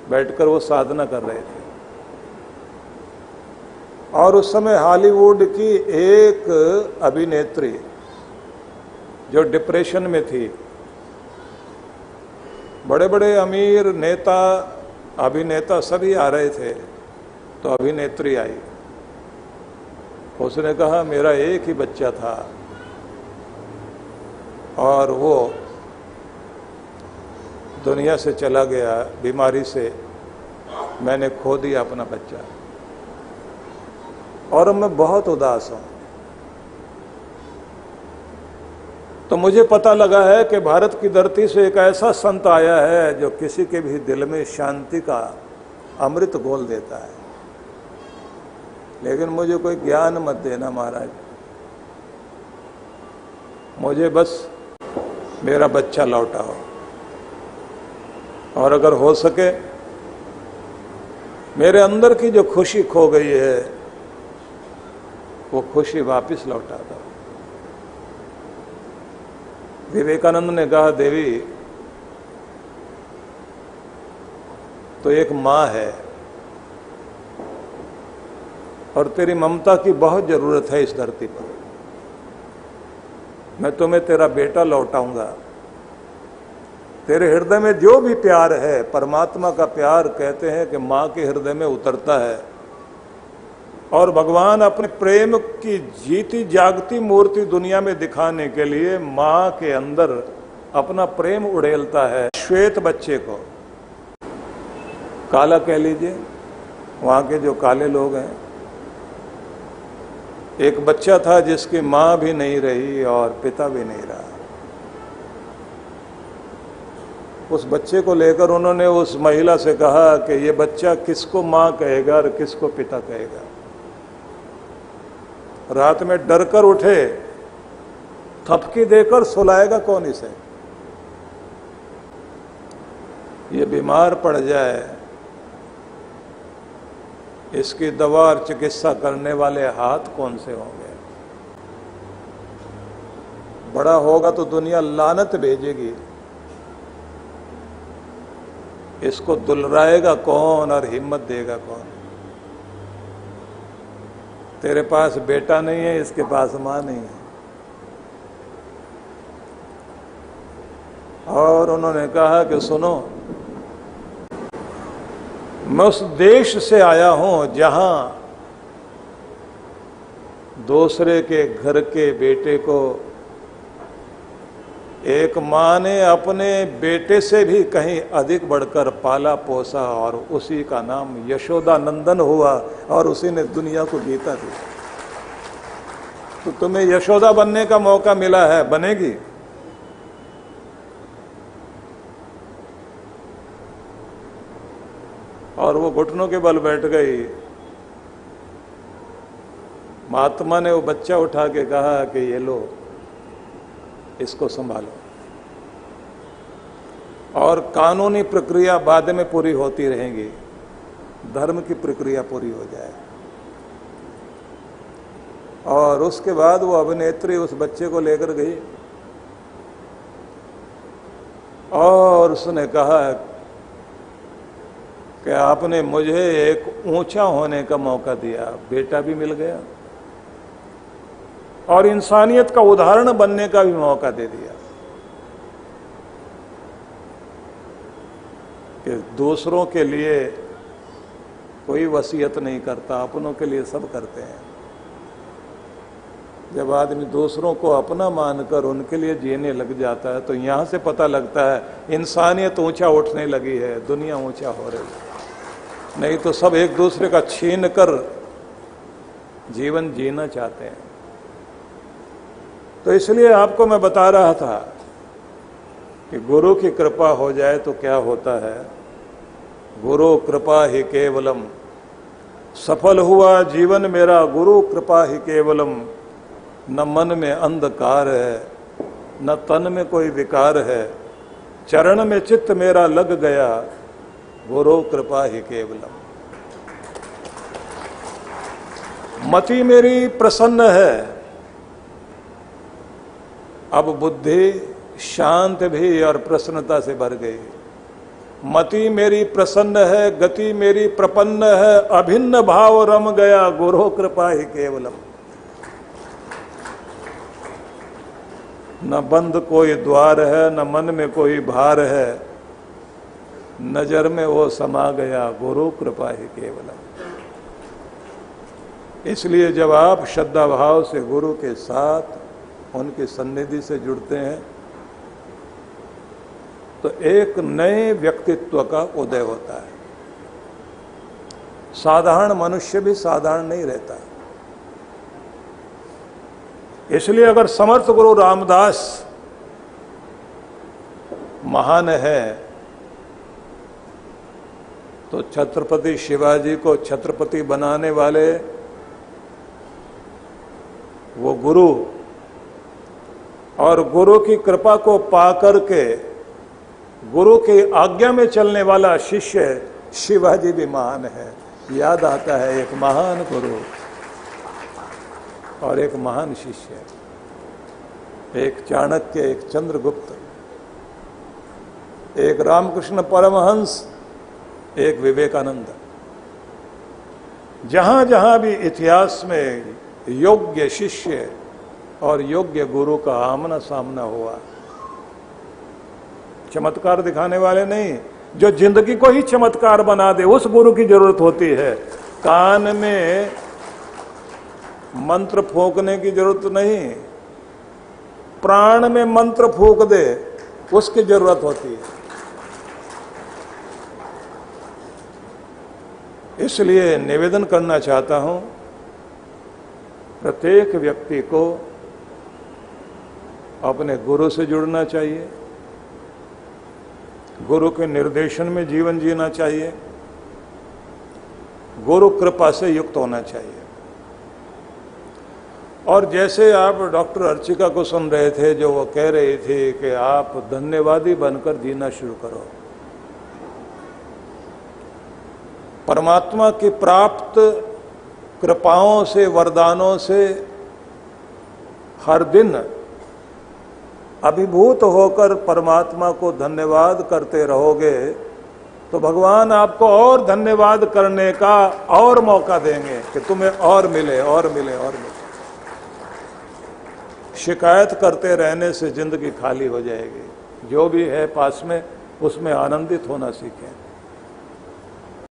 बैठकर वो साधना कर रहे थे। और उस समय हॉलीवुड की एक अभिनेत्री जो डिप्रेशन में थी, बड़े बड़े अमीर नेता अभिनेता सभी आ रहे थे, तो अभिनेत्री आई। उसने कहा मेरा एक ही बच्चा था और वो दुनिया से चला गया बीमारी से, मैंने खो दिया अपना बच्चा और अब मैं बहुत उदास हूं। तो मुझे पता लगा है कि भारत की धरती से एक ऐसा संत आया है जो किसी के भी दिल में शांति का अमृत घोल देता है, लेकिन मुझे कोई ज्ञान मत देना महाराज, मुझे बस मेरा बच्चा लौटाओ और अगर हो सके मेरे अंदर की जो खुशी खो गई है वो खुशी वापस लौटा दो। विवेकानंद ने कहा देवी तो एक मां है और तेरी ममता की बहुत जरूरत है इस धरती पर। मैं तुम्हें तेरा बेटा लौटाऊंगा। तेरे हृदय में जो भी प्यार है, परमात्मा का प्यार कहते हैं कि मां के हृदय में उतरता है और भगवान अपने प्रेम की जीती जागती मूर्ति दुनिया में दिखाने के लिए मां के अंदर अपना प्रेम उड़ेलता है। श्वेत बच्चे को, काला कह लीजिए, वहां के जो काले लोग हैं, एक बच्चा था जिसकी मां भी नहीं रही और पिता भी नहीं रहा। उस बच्चे को लेकर उन्होंने उस महिला से कहा कि ये बच्चा किसको मां कहेगा और किसको पिता कहेगा। रात में डरकर उठे, थपकी देकर सुलाएगा कौन इसे। ये बीमार पड़ जाए, इसकी दवा और चिकित्सा करने वाले हाथ कौन से होंगे। बड़ा होगा तो दुनिया लानत भेजेगी, इसको दुलराएगा कौन और हिम्मत देगा कौन। तेरे पास बेटा नहीं है, इसके पास मां नहीं है। और उन्होंने कहा कि सुनो, मैं उस देश से आया हूं जहां दूसरे के घर के बेटे को एक मां ने अपने बेटे से भी कहीं अधिक बढ़कर पाला पोसा और उसी का नाम यशोदा नंदन हुआ और उसी ने दुनिया को जीता दिया। तो तुम्हें यशोदा बनने का मौका मिला है, बनेगी? और वो घुटनों के बल बैठ गई। महात्मा ने वो बच्चा उठा के कहा कि ये लो, इसको संभालो और कानूनी प्रक्रिया बाद में पूरी होती रहेगी, धर्म की प्रक्रिया पूरी हो जाए। और उसके बाद वो अभिनेत्री उस बच्चे को लेकर गई और उसने कहा कि आपने मुझे एक ऊंचा होने का मौका दिया, बेटा भी मिल गया और इंसानियत का उदाहरण बनने का भी मौका दे दिया कि दूसरों के लिए कोई वसीयत नहीं करता, अपनों के लिए सब करते हैं। जब आदमी दूसरों को अपना मानकर उनके लिए जीने लग जाता है तो यहां से पता लगता है इंसानियत ऊंचा उठने लगी है, दुनिया ऊंचा हो रही है। नहीं तो सब एक दूसरे का छीन कर जीवन जीना चाहते हैं। तो इसलिए आपको मैं बता रहा था कि गुरु की कृपा हो जाए तो क्या होता है। गुरु कृपा ही केवलम, सफल हुआ जीवन मेरा गुरु कृपा ही केवलम। न मन में अंधकार है, न तन में कोई विकार है, चरण में चित्त मेरा लग गया, गुरु कृपा ही केवलम। मति मेरी प्रसन्न है, अब बुद्धि शांत भी और प्रसन्नता से भर गई। मति मेरी प्रसन्न है, गति मेरी प्रपन्न है, अभिन्न भाव रम गया, गुरु कृपा ही केवलम। न बंद कोई द्वार है, न मन में कोई भार है, नजर में वो समा गया, गुरु कृपा ही केवलम। इसलिए जब आप श्रद्धा भाव से गुरु के साथ उनकी सन्निधि से जुड़ते हैं तो एक नए व्यक्तित्व का उदय होता है। साधारण मनुष्य भी साधारण नहीं रहता। इसलिए अगर समर्थ गुरु रामदास महान है तो छत्रपति शिवाजी को छत्रपति बनाने वाले वो गुरु और गुरु की कृपा को पाकर के गुरु की आज्ञा में चलने वाला शिष्य शिवाजी भी महान है। याद आता है एक महान गुरु और एक महान शिष्य, एक चाणक्य, एक चंद्रगुप्त, एक रामकृष्ण परमहंस, एक विवेकानंद। जहां जहां भी इतिहास में योग्य शिष्य और योग्य गुरु का आमना सामना हुआ, चमत्कार दिखाने वाले नहीं, जो जिंदगी को ही चमत्कार बना दे, उस गुरु की जरूरत होती है। कान में मंत्र फूंकने की जरूरत नहीं, प्राण में मंत्र फूंक दे उसकी जरूरत होती है। इसलिए निवेदन करना चाहता हूं, प्रत्येक व्यक्ति को अपने गुरु से जुड़ना चाहिए, गुरु के निर्देशन में जीवन जीना चाहिए, गुरु कृपा से युक्त होना चाहिए। और जैसे आप डॉक्टर अर्चिका को सुन रहे थे, जो वो कह रही थी कि आप धन्यवादी बनकर जीना शुरू करो। परमात्मा की प्राप्त कृपाओं से, वरदानों से हर दिन अभिभूत होकर परमात्मा को धन्यवाद करते रहोगे तो भगवान आपको और धन्यवाद करने का और मौका देंगे कि तुम्हें और मिले और मिले और मिले। शिकायत करते रहने से जिंदगी खाली हो जाएगी। जो भी है पास में उसमें आनंदित होना सीखें।